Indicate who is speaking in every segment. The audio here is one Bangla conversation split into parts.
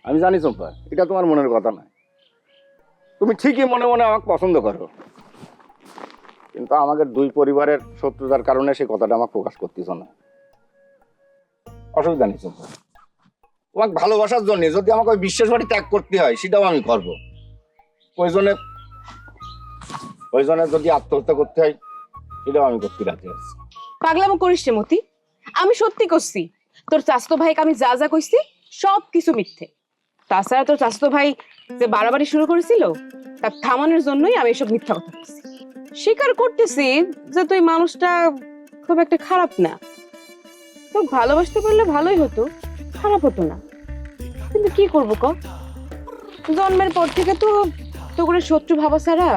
Speaker 1: আমি জানি চম্পা, এটা তোমার মনের কথা না। তুমি ঠিকই মনে মনে আমাকে পছন্দ করো, কিন্তু আমাদের দুই পরিবারের শত্রুতার কারণে সেই কথাটা আমাকে প্রকাশ করতেছ না। অসুবিধা নেই চম্পা, তোমাকে ভালোবাসার জন্য যদি আমাকে ওই বিশ্বাস বাড়ি ত্যাগ করতে হয় সেটাও আমি করবো। প্রয়োজনে প্রয়োজনে যদি আত্মহত্যা করতে হয় সেটাও আমি করতে রাজি আছি।
Speaker 2: পাগলামো করিস রে মতি, আমি সত্যি করছি। তোর চাচতো ভাইকে আমি যা যা কইছি সব কিছু মিথ্যে। তাছাড়া তোর চাচতো ভাই যে বাড়াবাড়ি শুরু করেছিল তার থামানোর জন্যই আমি এসব মিথ্যা কথা বলছি। স্বীকার করতেছি যে তুই মানুষটা খুব একটা খারাপ না, তোকে ভালোবাসতে পারলে ভালোই হতো, খারাপ হতো না। কিন্তু কি করবো ক, জন্মের পর থেকে তো তোর শত্রু ভাবা ছাড়া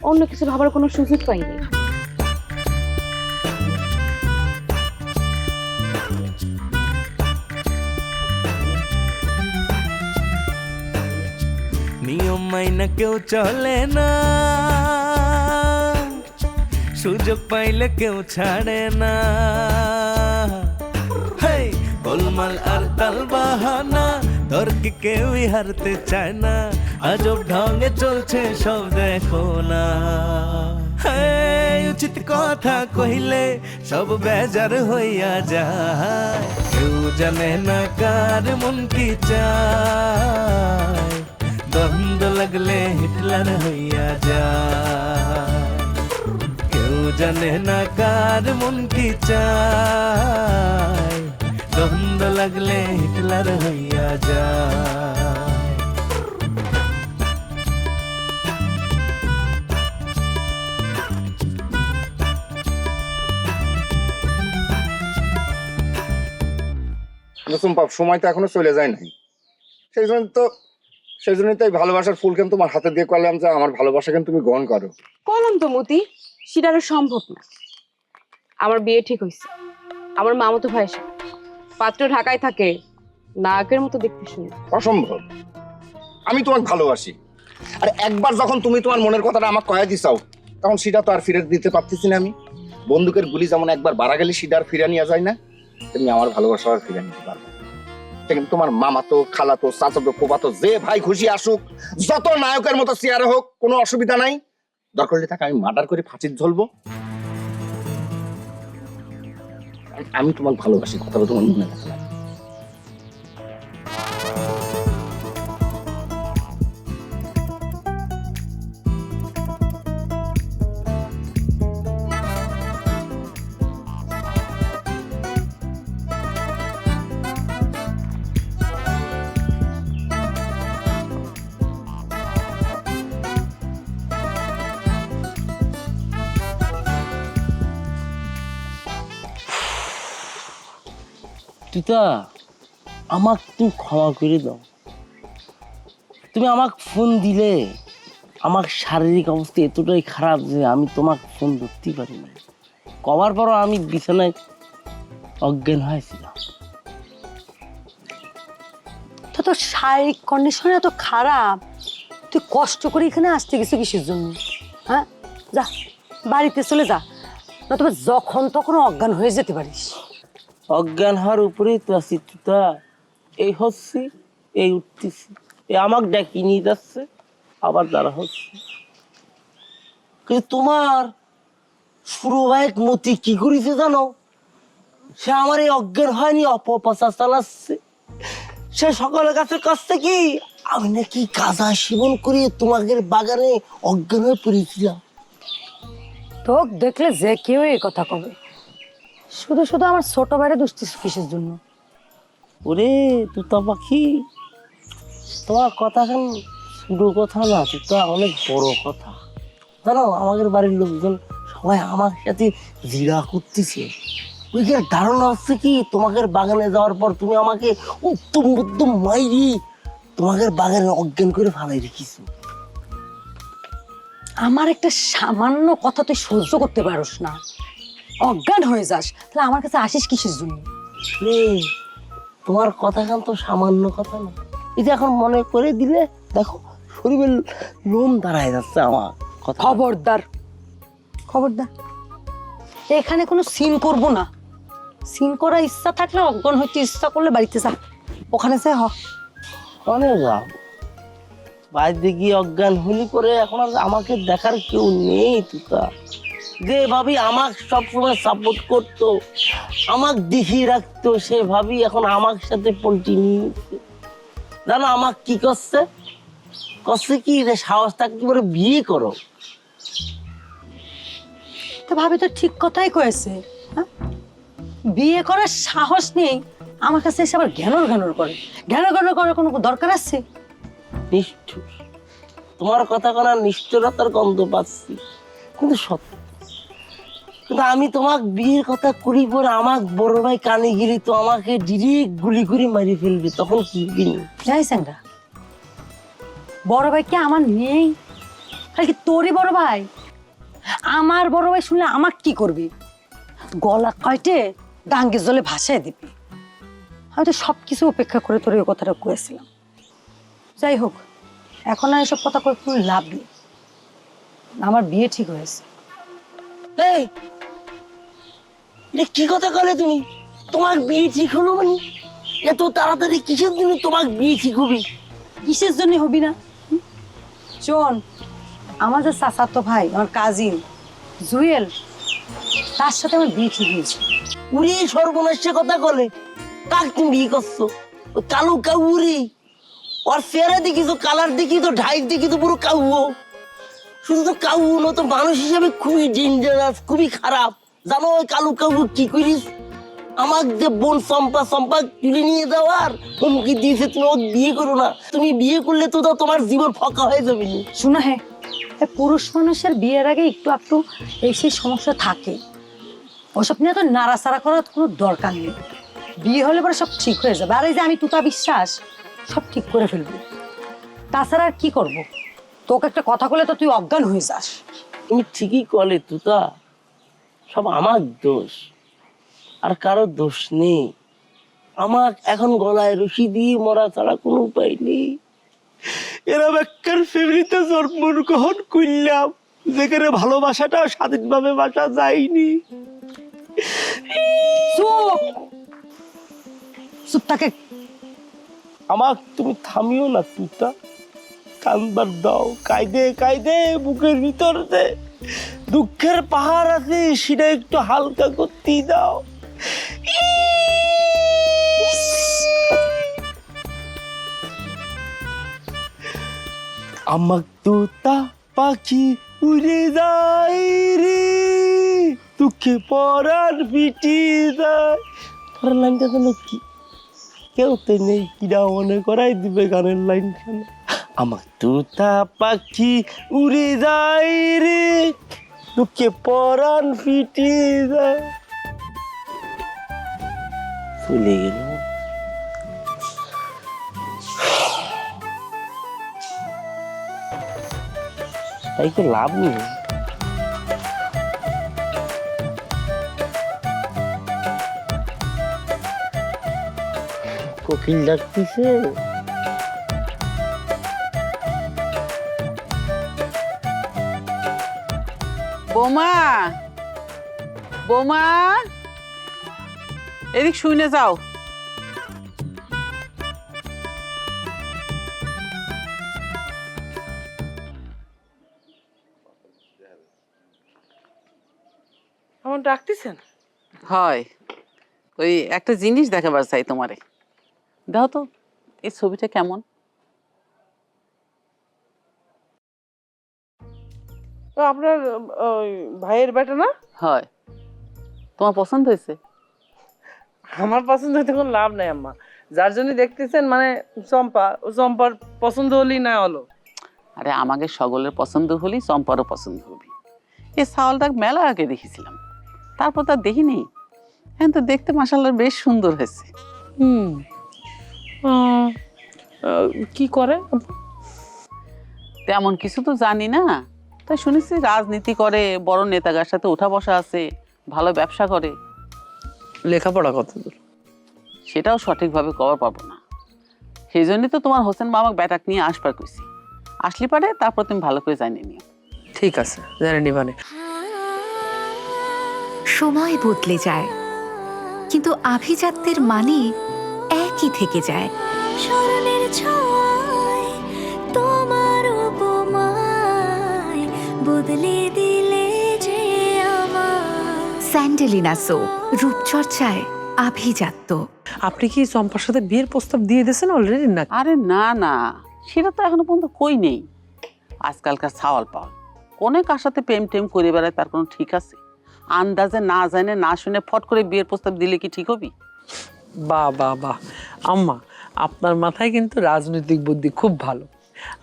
Speaker 2: অন্য কিছু ভাবার কোনো সুযোগ পাইনি।
Speaker 3: নিয়ম মাইনা কেউ চলে না, সুযোগ পাইলে কেউ ছাড়ে না। হেই গোলমাল আর তাল বাহানা, তর্কে কেউই হারতে চায় না। আজব ঢঙ্গে চলছে সব দেখো না। হেই উচিত কথা কহিলে সব বেজার হইয়া যায়। কেউ জানে না কার মন কি চায়, দ্বন্দ্ব লাগলে হিটলার হইয়া যায়। কেউ জানে না কার মন কি চায়, দ্বন্দ্ব লাগলে হিটলার হইয়া যায়।
Speaker 1: চম্পা, সময় তো এখনো চলে যায় নাই। সেই জন্যই তাই ভালোবাসার ফুল কেন তোমার হাতে দিয়ে করলাম যে আমার ভালোবাসা কেন তুমি গ্রহণ করো।
Speaker 2: কলম তো মতি, সেটা আরো সম্ভব না। আমার বিয়ে ঠিক হয়েছে আমার মামাতো ভাইয়ের সাথে। পাত্র ঢাকায় থাকে, নায়কের মতো দেখতে শুনি।
Speaker 1: অসম্ভব, আমি তোমাকে ভালোবাসি। আর একবার যখন তুমি তোমার মনের কথাটা আমাকে কয়ে দিছাও, তখন সেটা তো আর ফিরে দিতে পারতেছি না আমি। বন্দুকের গুলি যেমন একবার বাড়া গেলে সেটা আর ফিরে নেওয়া যায় না, তেমনি আমার ভালোবাসা আর ফিরে নিতে পারবো। কিন্তু তোমার মামাতো, খালাতো, চাচাতো, ফুফাতো যে ভাই খুশি আসুক, যত নায়কের মতো চেয়ারে হোক, কোনো অসুবিধা নাই। দরকার হলে তাকে আমি মার্ডার করে ফাঁসির ঝুলবো। আমি তোমাকে ভালোবাসি, কথাটা তোমার মনে রাখো।
Speaker 4: তুতা, আমাক তুমি ক্ষমা করে দাও। তুমি আমাকে ফোন দিলে আমার শারীরিক অবস্থা এতটাই খারাপ যে আমি তোমাকে ফোন ধরতেই পারি না। কবার পরও আমি বিছানায় অজ্ঞান হয়েছিলাম।
Speaker 5: তো তোর শারীরিক কন্ডিশন এত খারাপ, তুই কষ্ট করে এখানে আসতে গেছিস কিসের জন্য? হ্যাঁ, যা বাড়িতে চলে যা, নতুবা যখন তখন অজ্ঞান হয়ে যেতে পারিস।
Speaker 4: অজ্ঞান হওয়ার উপরেই তো আছি তুতা। এই হচ্ছি, এই উঠতেছি, এই আমাকে ডাকি নিয়ে যাচ্ছে, আবার দ্বারা হচ্ছে। কিন্তু তোমার সুরবায়ক মতি কি করেছে জানো? সে আমার এই অজ্ঞান হয়নি, অপপ্রচার চালাচ্ছে। সে সকলের কাছে কাছে কি আমি নাকি গাঁজা সেবন করে তোমাদের বাগানে অজ্ঞান হয়ে পড়েছিলাম।
Speaker 5: তোকে দেখলে যে কেউ এই কথা কবে। শুধু শুধু আমার ছোট বাইরে দুষ্টিস কিসের জন্য?
Speaker 4: ওরে তুতা পাখি, তোমার কথা এখন শুধু কথা না, তুতা অনেক বড় কথা। জানো, আমাদের বাড়ির লোকজন সবাই আমার সাথে জিরা করতেছে। ওইখানে ধারণা হচ্ছে কি তোমাদের বাগানে যাওয়ার পর তুমি আমাকে উত্তম উত্তম মাইরি তোমাদের বাগানে অজ্ঞান করে ফালাই রেখেছো।
Speaker 5: আমার একটা সামান্য কথা তুই সহ্য করতে পারস না, অজ্ঞান হয়ে যাস, তাহলে আমার কাছে আসিস কিসের জন্য?
Speaker 4: তোমার কথা কান তো সামান্য কথা না, এটা এখন মনে করে দিলে দেখো শরীরের লোম দাঁড়ায় যাচ্ছে আমার কথা।
Speaker 5: খবরদার, খবরদার, এখানে কোনো সিন করব না। সিন করার ইচ্ছা থাকলে, অজ্ঞান হইতে ইচ্ছা করলে বাড়িতে যা, ওখানে যাই হ।
Speaker 4: অনেক রাগ বাইরে গিয়ে অজ্ঞান হলি পরে এখন আর আমাকে দেখার কেউ নেই তুতা। যে ভাবি আমাক সবসময় সাপোর্ট করতো, আমাক দেখিয়ে রাখতো, সে ভাবি এখন আমার সাথে পল্টি নিয়েছে। জানো আমাক কি করছে? করছে কি যে সাহস থাকতে পারে বিয়ে করো।
Speaker 5: তো ভাবি তো ঠিক কথাই কয়েছে, হ্যাঁ? বিয়ে করার সাহস নেই, আমার কাছে এসে আবার ঘ্যানর ঘ্যানর করে। ঘ্যানর ঘ্যানর করার কোনো দরকার আছে?
Speaker 4: নিষ্ঠুর, তোমার কথা কোন নিষ্ঠুরতার গন্ধ পাচ্ছি, কিন্তু সত্য। কিন্তু আমি তোমাক বিয়ের কথা করি পরে আমার বড় ভাই কানে গেলি তো আমাকে ডিরেক্ট গুলি করে মারি ফেলবে, তখন কি কিনি?
Speaker 5: যাই স্যাংরা, বড় ভাই কি আমার নেই? কি তোরই বড় ভাই? আমার বড় ভাই শুনলে আমার কি করবি? গলা কয়টে ডাঙ্গের জলে ভাসায় দিবি। হয়তো সবকিছু উপেক্ষা করে তোর এই কথাটা কয়েছিলাম। যাই হোক, এখন আর এসব কথা করে কোনো লাভ নেই। আমার বিয়ে ঠিক হয়েছে।
Speaker 4: এই, এটা কি কথা বলে তুমি? তোমার বিয়ে ঠিক হলো মানে? এত তাড়াতাড়ি কিসের জন্য তোমার বিয়ে ঠিক হবে?
Speaker 5: কিসের জন্য হবি না? শোন, আমার যে চাচাতো ভাই, আমার কাজিন জুয়েল, তার সাথে আমার বিয়ে ঠিক হয়েছে।
Speaker 4: উড়ি সর্বনাশের কথা বলে। কাক তুমি বিয়ে করছো? ওই কালো কাউরি, ওর ফেরা দেখি তো, কালার দেখি তো, ঢাই দেখি তো পুরো কাউ। শুধু তো কাউ না, তো মানুষ হিসাবে খুবই ডেঞ্জারাস, খুবই খারাপ। জানো ওই কালু কাউ কি করিস? আমার যে বোন সম্পা তুলে নিয়ে যাওয়ার হুমকি দিয়েছে, তুমি ওর বিয়ে করো না। তুমি বিয়ে করলে তো তোমার জীবন ফাঁকা হয়ে যাবে।
Speaker 5: শোনো, হ্যাঁ, পুরুষ মানুষের বিয়ের আগে একটু একটু এই সেই সমস্যা থাকে। ওসব নিয়ে তো নাড়াচাড়া করার কোনো দরকার নেই। বিয়ে হলে পরে সব ঠিক হয়ে যাবে। আর এই যে আমি তুতা বিশ্বাস, সব ঠিক করে ফেলবো। তাছাড়া আর কি করবো? তোকে একটা কথা বলে তো তুই অজ্ঞান হয়ে যাস।
Speaker 4: তুমি ঠিকই কলে তুতা, সব আমার দোষ, আর কারো দোষ নেই। আমার এখন গলায় রশি দিয়ে মরা ছাড়া কোনো উপায় নেই। এরা বেকার ফ্যামিলিতে জন্মগ্রহণ করলাম, যেখানে ভালোবাসাটা স্বাধীনভাবে বাসা যায়নি।
Speaker 5: চুপ চুপ তাকে।
Speaker 4: আমার তুমি থামিও না তুতা, কানবার দাও। কায়দে কায়দে বুকের ভিতর দে দুঃখের পাহাড় আছে, সেটা একটু হালকা করতেই দাও। আমার তোতা পাখি উড়ে যায় রে, দুঃখে পরার পিটি যায়। পরের লাইনটা যেন কি, কেউ তো নেই, কিরা মনে করাই দিবে গানের লাইন খানে। আমার তোতা পাখি উড়ে যায় রে, দুঃখে পরাণ পিটি যায়। চলে গেল। তাই তো লাভ নেই। কোকিল ডাকতেছে।
Speaker 6: বোমা, বোমা, এদিক শুনে যাও।
Speaker 7: আমার ডাকতেছেন?
Speaker 6: হয়, ওই একটা জিনিস দেখাবার চাই তোমারে। দেখো তো এই ছবিটা কেমন?
Speaker 7: আপনার ওই ভাইয়ের বেটা না?
Speaker 6: হয়, তোমার পছন্দ হয়েছে?
Speaker 7: আমার পছন্দ হইতে কোনো লাভ নাই আম্মা। যার জন্য দেখতেছেন মানে চম্পা, ও চম্পার পছন্দ হলেই না হলো।
Speaker 6: আরে আমাকে সকলের পছন্দ হলি, চম্পারও পছন্দ হবি। এই চাওয়ালটা মেলা আগে দেখেছিলাম, তারপর তার দেখিনি। এখন তো দেখতে মাশাআল্লাহ বেশ সুন্দর হয়েছে।
Speaker 7: কি করে?
Speaker 6: তেমন কিছু তো জানি না, তাই শুনেছি রাজনীতি করে, বড় নেতাগার সাথে উঠা বসা আছে, ভালো ব্যবসা করে।
Speaker 7: লেখাপড়া কতদূর?
Speaker 6: সেটাও সঠিকভাবে কভার পাবো না, সেই জন্যই তো তোমার হোসেন মামাক ব্যাটাক নিয়ে আসবার কইছি। আসলি পারে তারপর তুমি ভালো করে জানিয়ে নিও।
Speaker 7: ঠিক আছে, জানি নিবানে।
Speaker 8: সময় বদলে যায়, কিন্তু আভিজাত্যের মানে একই থেকে যায়। স্মরণের ছোঁয়ায় তোমার উপমায় বদলে দিলে যে আমার।
Speaker 9: স্যান্ডেলিনা সো, রূপচর্চায় আভিজাত্য।
Speaker 7: আপনি কি চম্পার সাথে বিয়ের প্রস্তাব দিয়ে দিয়েছেন অলরেডি না?
Speaker 6: আরে না না, সেটা তো এখনো পর্যন্ত কই নেই। আজকালকার ছাওয়াল পাওয়াল কোনে কার সাথে প্রেম টেম করে বেড়ায় তার কোনো ঠিক আছে? আন্দাজে না জানে না শুনে ফট করে বিয়ের প্রস্তাব দিলে কি ঠিক হবি?
Speaker 7: বাহ বাহ বাহ আম্মা, আপনার মাথায় কিন্তু রাজনৈতিক বুদ্ধি খুব ভালো।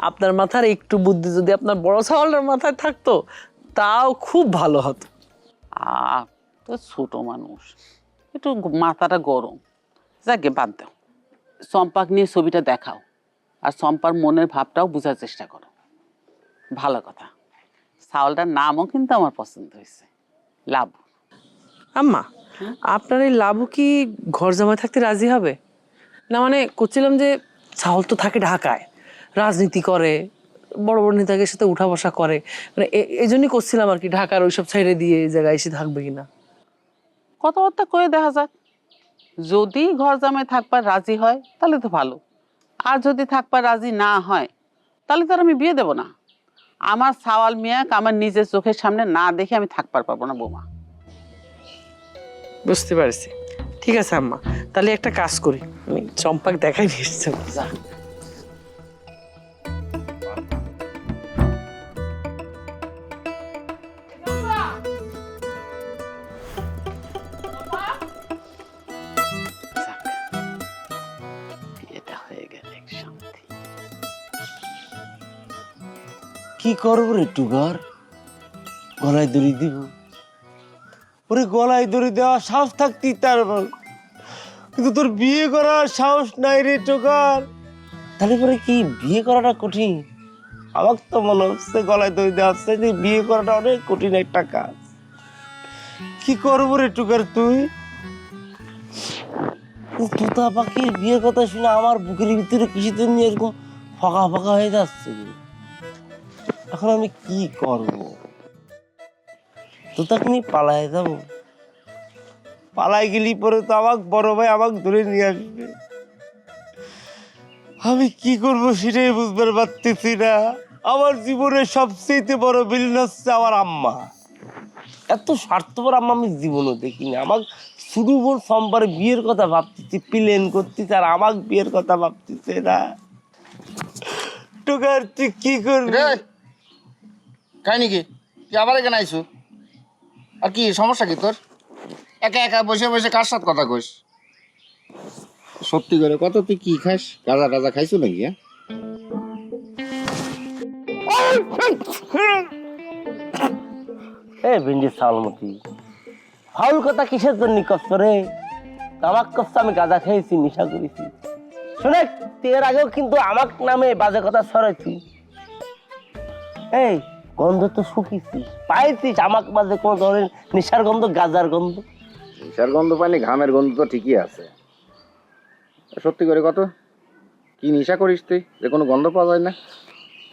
Speaker 7: আপনার মাথার একটু বুদ্ধি যদি আপনার বড় ছাওয়ালের মাথায় থাকতো তাও খুব ভালো হতো।
Speaker 6: তো ছোট মানুষ, একটু মাথাটা গরম। যাকে বাদ দাও, চম্পাক নিয়ে ছবিটা দেখাও আর চম্পার মনের ভাবটাও বোঝার চেষ্টা করো। ভালো কথা, ছাওয়ালটার নামও কিন্তু আমার পছন্দ হয়েছে, লাবু।
Speaker 7: আম্মা, আপনার এই লাবু কি ঘর জামাই থাকতে রাজি হবে? না মানে করছিলাম যে ছাওয়াল তো থাকে ঢাকায়, রাজনীতি করে, বড় বড় নেতাদের সাথে উঠা বসা করে, মানে এই জন্যই করছিলাম আর কি, ঢাকার ওইসব ছেড়ে দিয়ে এই জায়গায় এসে থাকবে কিনা।
Speaker 6: কথাবার্তা কয়ে দেখা যাক, যদি ঘর জামাই থাকবার রাজি হয় তাহলে তো ভালো, আর যদি থাকবার রাজি না হয় তাহলে তো আর আমি বিয়ে দেব না। আমার ছাওয়াল মিয়াক আমার নিজের চোখের সামনে না দেখে আমি থাকবার পারবো না বৌমা।
Speaker 7: বুঝতে পারছি, ঠিক আছে আম্মা, তাহলে একটা কাজ করি, আমি চম্পাক দেখাই নিশ্চয়।
Speaker 6: যা। এটা হয়ে গেল এক শান্তি।
Speaker 4: কি করবো রে টুকার? গলায় দড়ি দিব? ওরে গলায় দড়ি দেওয়া সাহস থাকতি তার, কিন্তু তোর বিয়ে করার সাহস নাই রে টুকার। তাহলে পরে কি বিয়ে করাটা কঠিন? আমার তো মনে হচ্ছে গলায় দড়ি দেওয়া হচ্ছে যে বিয়ে করাটা অনেক কঠিন একটা কাজ। কি করবো রে টুকার তুই? তোতা পাখির বিয়ের কথা শুনে আমার বুকের ভিতরে কিছুর জন্য এরকম ফাঁকা ফাঁকা হয়ে যাচ্ছে। এখন আমি কি করব? তোতাকে নিয়ে পালায় যাব? পালাই গেলি পরে তো আমাকে বড় ভাই আমাকে ধরে নিয়ে আসবে। আমি কি করব সেটাই বুঝতে পারতেছি না। আমার জীবনের সবচেয়ে বড় বিলীন হচ্ছে আমার আম্মা। এত স্বার্থপর আম্মা আমি জীবনও দেখিনি। আমাকে শুরু বোন সোমবার বিয়ের কথা ভাবতেছি, প্লেন করতেছি, আর আমাকে বিয়ের কথা ভাবতেছে না। টুকার তুই কি করবি?
Speaker 1: কাহিনি কি? তুই আবার এখানে আইসু? আর কি সমস্যা কি তোর? একা একা বসে বসে কার সাথে কথা কইস? সত্যি করে কত তুই কি খাস? গাঁজা টাজা খাইছো নাকি?
Speaker 4: ভেন্ডি সালমতি, ফাউল কথা কিসের জন্য কষ্ট রে? তামাক কষ্ট আমি গাঁজা খেয়েছি, নেশা করেছি। শুনে এর আগেও কিন্তু আমার নামে বাজে কথা ছড়াইছি। এই গন্ধ তো শুকিয়েছিস, পাইছিস আমাকে মাঝে কোন ধরনের নেশার গন্ধ, গাঁজার গন্ধ?
Speaker 1: নেশার গন্ধ পাইনি, ঘামের গন্ধ তো ঠিকই আছে। সত্যি করে কত কি নেশা করিস তুই যে কোনো গন্ধ পাওয়া যায় না?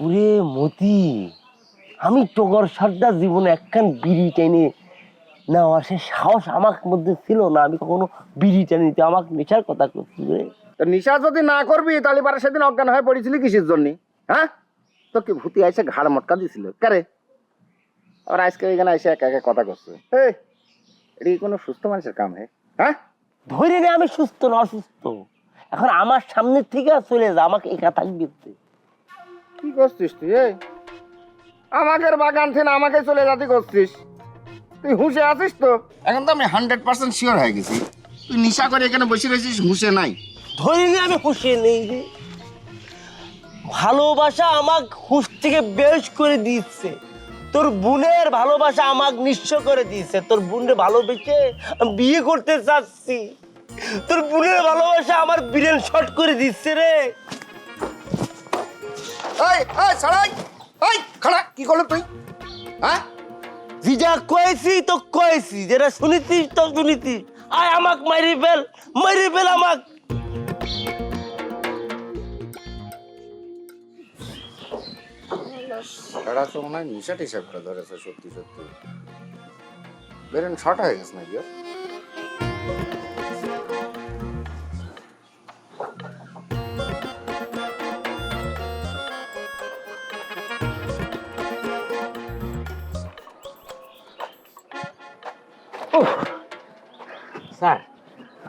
Speaker 4: ওরে মতি, আমি টগর সর্দার জীবনে একখান বিড়ি টেনে নেওয়া সে সাহস আমার মধ্যে ছিল না। আমি কখনো বিড়ি টেনে নিতে, আমাকে নেশার কথা করছি রে।
Speaker 1: তো নেশা যদি না করবি তাহলে পারে সেদিন অজ্ঞান হয়ে পড়েছিলি কিসের জন্য? হ্যাঁ, তোর কি ভূতি আইসে ঘাড় মটকা দিছিল কারে? আবার আজকে এখানে এসে একা একা কথা করছে। এই এটা কি কোনো সুস্থ মানুষের কাম? হ্যাঁ,
Speaker 4: ধরে নে আমি সুস্থ না অসুস্থ। এখন আমার সামনে থেকে চলে যা, আমাকে একা থাকবি।
Speaker 1: কি করছিস তুই? আমাদের বাগান থেকে আমাকে চলে যাতে করছিস? তুই হুঁশে আছিস তো? এখন তো আমি 100% শিওর হয়ে গেছি তুই নেশা করে এখানে বসে রয়েছিস, হুঁশে নাই।
Speaker 4: ধরে নে আমি হুঁশে নেই রে। ভালোবাসা আমাকে হুঁশ থেকে বেশ করে দিচ্ছে। তোর বোনের ভালোবাসা আমাকে নিঃস্ব করে দিয়েছে। তোর বোনের ভালোবেসে আমি বিয়ে করতে চাচ্ছি, তোর বোনের ভালোবাসা আমার ব্রেন শর্ট করে দিচ্ছে রে।
Speaker 1: এই এই ছাড়াই, এই খাড়া কি করলি তুই? হ্যাঁ,
Speaker 4: যা কয়েছি তো কয়েছি, যেটা শুনেছিস তো শুনেছিস। আয় আমাকে মারি ফেল, মারি ফেল আমাকে।
Speaker 1: ছাড়া তো মনে হয় নেশা টেশা করে ধরেছে। সত্যি সত্যি বেরেন শর্ট হয়ে গেছে নাকি?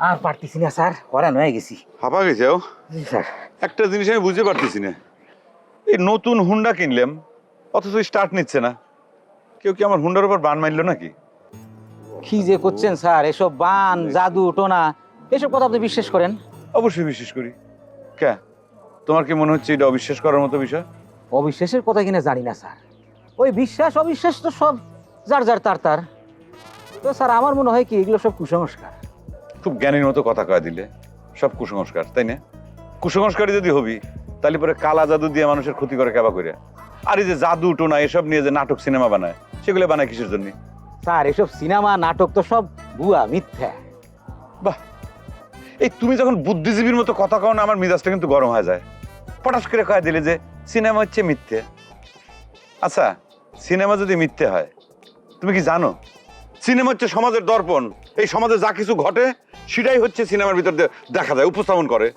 Speaker 10: আর পারতেছি না স্যার, হরান হয়ে গেছি।
Speaker 11: হাঁপা গেছে ও।
Speaker 10: জি স্যার।
Speaker 11: একটা জিনিস আমি বুঝতে পারতেছি না, এই নতুন হুন্ডা কিনলাম অথচ স্টার্ট নিচ্ছে না। কেউ কি আমার হুন্ডার উপর বান মারলো নাকি?
Speaker 10: কি যে করছেন স্যার, এসব বান জাদু টোনা এসব কথা আপনি বিশ্বাস করেন?
Speaker 11: অবশ্যই বিশ্বাস করি। কে, তোমার কি মনে হচ্ছে এটা অবিশ্বাস করার মতো বিষয়?
Speaker 10: অবিশ্বাসের কথা কিনা জানি না স্যার, ওই বিশ্বাস অবিশ্বাস তো সব যার যার তার তার। তো স্যার আমার মনে হয় কি এগুলো সব কুসংস্কার।
Speaker 11: খুব জ্ঞানীর মতো কথা কয়ে দিলে, সব কুসংস্কার, তাই না? কুসংস্কারী যদি হবি তাহলে পরে কালা জাদু দিয়ে মানুষের ক্ষতি করে কেবা করে। আর এই যে জাদু টোনা এসব নিয়ে যে নাটক সিনেমা বানায়, সেগুলো বানায় কিসের জন্য?
Speaker 10: স্যার এসব সিনেমা নাটক তো সব ভুয়া মিথ্যা।
Speaker 11: বাহ, এই তুমি যখন বুদ্ধিজীবীর মতো কথা কও না, আমার মেজাজটা কিন্তু গরম হয়ে যায়। পটাশ করে কয়ে দিলে যে সিনেমা হচ্ছে মিথ্যে। আচ্ছা, সিনেমা যদি মিথ্যে হয়, তুমি কি জানো সিনেমা হচ্ছে সমাজের দর্পণ। এই সমাজে যা কিছু ঘটে সেটাই হচ্ছে সিনেমার ভিতর দিয়ে দেখা যায়, উপস্থাপন করে।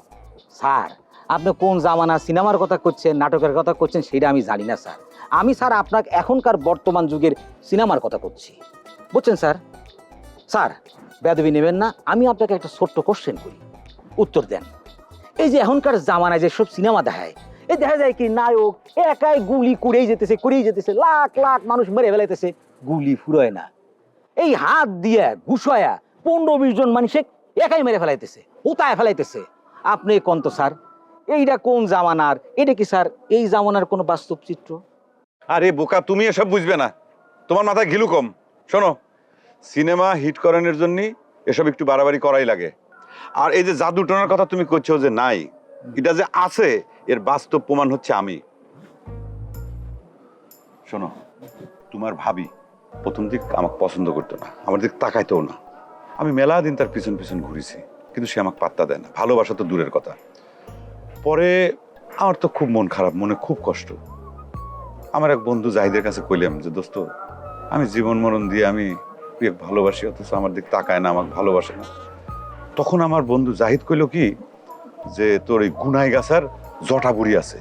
Speaker 10: স্যার আপনি কোন জামানার সিনেমার কথা করছেন, নাটকের কথা করছেন সেটা আমি জানি না স্যার। আমি স্যার আপনাকে এখনকার বর্তমান যুগের সিনেমার কথা করছি, বুঝছেন স্যার? স্যার বেদবি নেবেন না, আমি আপনাকে একটা ছোট্ট কোশ্চেন করি, উত্তর দেন। এই যে এখনকার জামানায় যে সব সিনেমা দেখায়, এই দেখা যায় কি নায়ক একাই গুলি করেই যেতেছে, লাখ লাখ মানুষ মেরে ফেলাইতেছে, গুলি ফুরোয় না। এই হাত দিয়ে ঘুষায়া 15-20 জন মানুষ একাই মেরে ফেলাইতেছে, উতায় ফেলাইতেছে। আপনি কোন তো স্যার এইটা কোন জামানার? এটা কি স্যার এই জামানার কোনো বাস্তব চিত্র?
Speaker 11: আরে বোকা, তুমি এসব বুঝবে না, তোমার মাথায় ঘিলু কম। শোনো, সিনেমা হিট করানোর জন্য এসব একটু বাড়াবাড়ি করাই লাগে। আর এই যে জাদু টোনার কথা তুমি করছো যে নাই, এটা যে আছে এর বাস্তব প্রমাণ হচ্ছে আমি। শোনো, তোমার ভাবি প্রথম দিক আমাকে পছন্দ করতো না, আমার দিক তাকাইতেও না। আমি মেলা দিন তার পিছন পিছন ঘুরেছি, কিন্তু সে আমাকে পাত্তা দেয় না, ভালোবাসা তো দূরের কথা। পরে আমার তো খুব মন খারাপ, মনে খুব কষ্ট। আমার এক বন্ধু জাহিদের কাছে কইলাম যে দোস্ত, আমি জীবন মরণ দিয়ে আমি ভালোবাসি, অথচ আমার দিক তাকায় না, আমাকে ভালোবাসে না। তখন আমার বন্ধু জাহিদ কইল কি যে তোর এই গুনাই গাছার জটা বুড়ি আছে,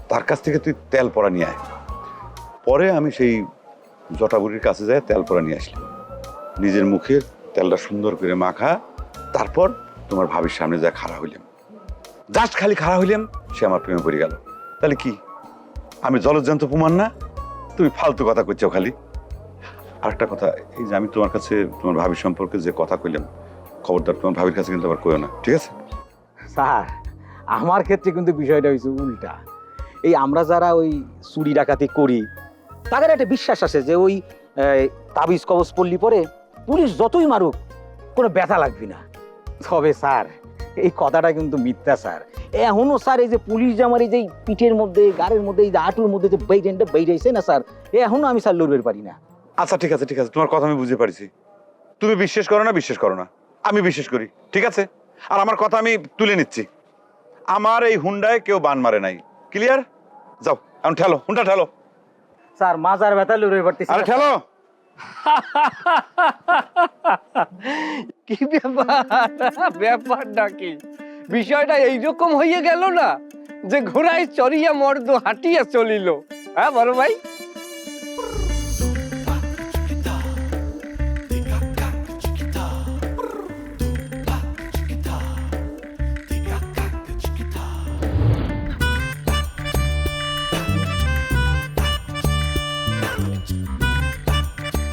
Speaker 11: তার কাছ থেকে তুই তেল পড়া নিয়ে আয়। পরে আমি সেই জটা বুড়ির কাছে যাই তেল পড়া নিয়ে আসলাম, নিজের মুখে তেলটা সুন্দর করে মাখা, তারপর তোমার ভাবির সামনে যা খাড়া হইলাম, জাস্ট খালি খাড়া হইলাম, সে আমার প্রেমে পড়ে গেল। তাহলে কি আমি জলজ্যান্ত প্রমাণ না? তুমি ফালতু কথা করছো খালি। আরেকটা কথা, এই যে আমি তোমার কাছে তোমার ভাবির সম্পর্কে যে কথা কইলাম, খবরদার তোমার ভাবির কাছে কিন্তু আবার কইও না, ঠিক আছে?
Speaker 10: স্যার আমার ক্ষেত্রে কিন্তু বিষয়টা হয়েছে উল্টা। এই আমরা যারা ওই চুরি ডাকাতি করি, তাদের একটা বিশ্বাস আছে যে ওই তাবিজ কবজ পল্লী পরে পুলিশ যতই মারুক কোনো ব্যথা লাগবে না। তবে স্যার এই কথাটা কিন্তু মিথ্যা স্যার। এখনো স্যার এই যে পুলিশ যে আমার এই যে পিঠের মধ্যে, গাড়ির মধ্যে, এই যে হাঁটুর মধ্যে যে বেইটেনটা বেইটাইছে না স্যার, এখনো আমি স্যার লড়বে পারি না।
Speaker 11: আচ্ছা ঠিক আছে, ঠিক আছে, তোমার কথা আমি বুঝতে পারছি। তুমি বিশ্বাস করো না বিশ্বাস করো না, আমি বিশ্বাস করি, ঠিক আছে? আর আমার কথা আমি তুলে নিচ্ছি, আমার এই হুন্ডায় কেউ বান মারে নাই। ক্লিয়ার? যাও এখন ঠেলো, হুন্ডা ঠেলো।
Speaker 10: স্যার মাজার ব্যথা লড়বে পারতেছি।
Speaker 11: আরে ঠেলো।
Speaker 12: কি ব্যাপারটা কি? বিষয়টা এইরকম হইয়া গেল না যে ঘোড়ায় চড়িয়া মর্দ হাঁটিয়া চলিল। হ্যাঁ বড় ভাই?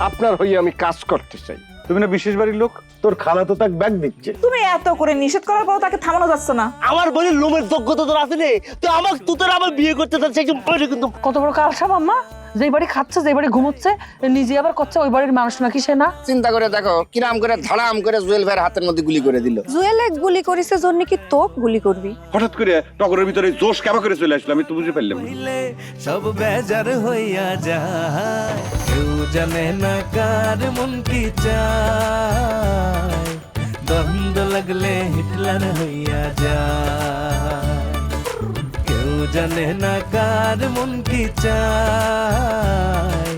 Speaker 12: আপনার হইয়া আমি কাজ করতে চাই।
Speaker 11: তুমি না বিশেষ বাড়ির লোক, তোর খালা তো তাকে ব্যাগ দিচ্ছে।
Speaker 13: তুমি এত করে নিষেধ করার পর তাকে থামানো যাচ্ছে না।
Speaker 4: আমার বোনের লোমের যোগ্যতা তোর আছে রে, তো আমাকে তোদের আবার বিয়ে করতে চাচ্ছে কিন্তু।
Speaker 7: কত বড় কালসাপ আম্মা, যেই বাড়ি খাচ্ছে, যেই বাড়ি ঘুমোচ্ছে, নিজে আবার করছে ওই বাড়ির মানুষ নাকি সে না?
Speaker 1: চিন্তা করে দেখো কিরাম করে ধড়াম করে জুয়েল ভাইয়ের হাতের মধ্যে গুলি করে দিল।
Speaker 13: জুয়েলে গুলি করিছে জন্য কি তোক গুলি করবি?
Speaker 11: হঠাৎ করে টগরের ভিতরে জোশ কেমন করে চলে আসলো, আমি তো বুঝে পারলাম না।
Speaker 3: সব বেজার হইয়া যায়, কেউ জানে না কার মন কি চায়, দ্বন্দ্ব লাগলে হিটলার হইয়া যায়, কেউ জানে না কার মন কি চায়,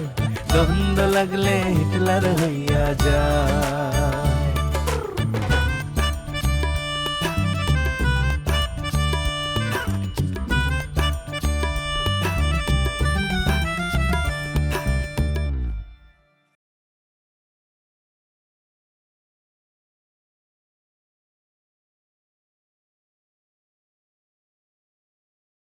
Speaker 3: দ্বন্দ্ব লাগলে হিটলার হইয়া যায়।